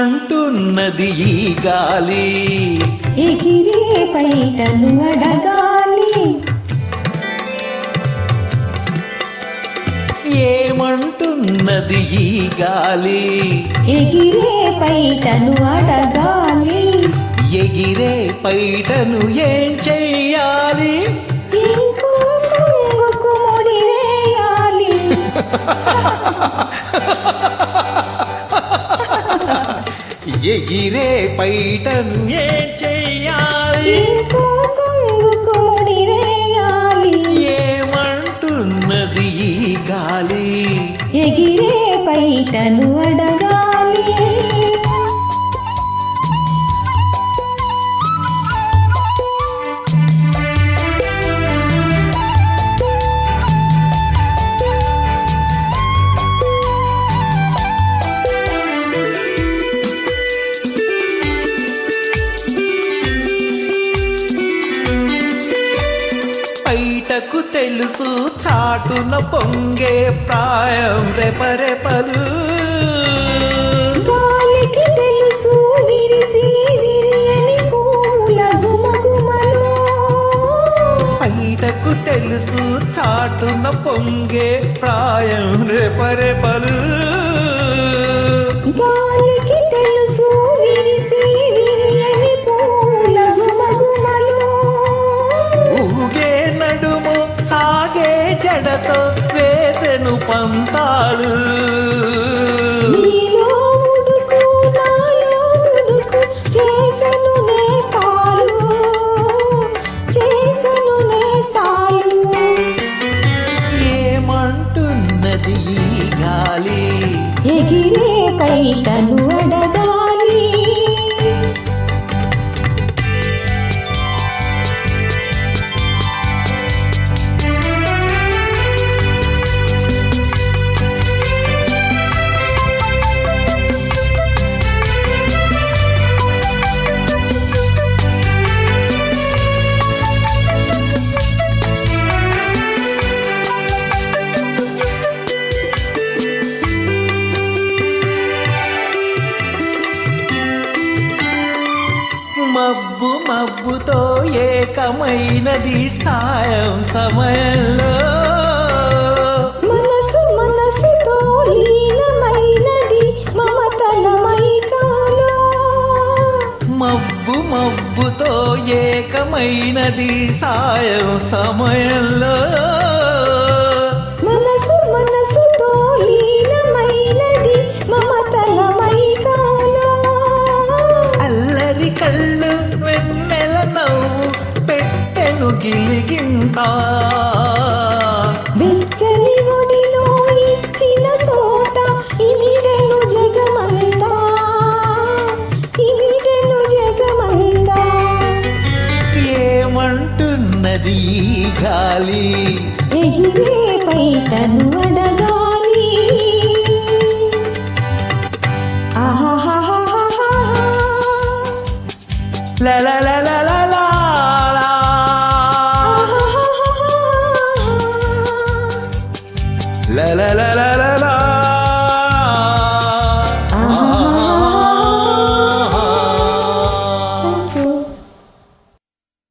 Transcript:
ఏమంటున్నది ఈ గాలి ఎగిరే పైటను అడగాలి ఏమంటున్నది ఈ గాలి ఎగిరే పైటను అడగాలి ఎగిరే పైటను ఏం చెయ్యాలి ఇంకో కొంగుకు ముడి వేయాలి ఎగిరే పైటను ఏం చెయ్యాలి ఇంకో కొంగుకు ముడి వేయాలి ఏమంటున్నది ఈ గాలి ఎగిరే పైటను అడగాలి బయటకు తెలుసు చాటున పొంగే ప్రాయం రెపరెపలు గాలికి తెలుసు విరిసి విరియని పూల గుమగుమలు బయటకు తెలుసు చాటున పొంగే ప్రాయం రెపరెపలు గాలికి తెలుసు విరిసి విరియని పూల గుమగుమలు ఊగే నడుము సాగే జడతో వేసెను పంతాలు నీలో ఉడుకు నాలో ఉడుకు చేసెను నేస్తాలు చేసెను నేస్తాలు ఏమంటున్నది ఈ గాలి ఎగిరే పైటను అడగాలి మబ్బు మబ్బుతో ఏకమైనది సాయం సమయంలో మనసు మనసుతో లీనమైనది మమతల మైకాలో మబ్బు మబ్బుతో ఏకమైనది సాయం సమయంలో మనసు మనసుతో లీనమైనది మమతల మైకాలో అల్లరి కళ్ళు వెన్నెల నవ్వు పెట్టెను గిలిగింత వెచ్చని ఒడిలో ఇచ్చిన చోట ఇమిడెను జగమంతా ఇమిడెను జగమంతా ఏమంటున్నది ఈ గాలి ఎగిరే పైటను అడగాలి ఆహాహాహాహా లా లా లా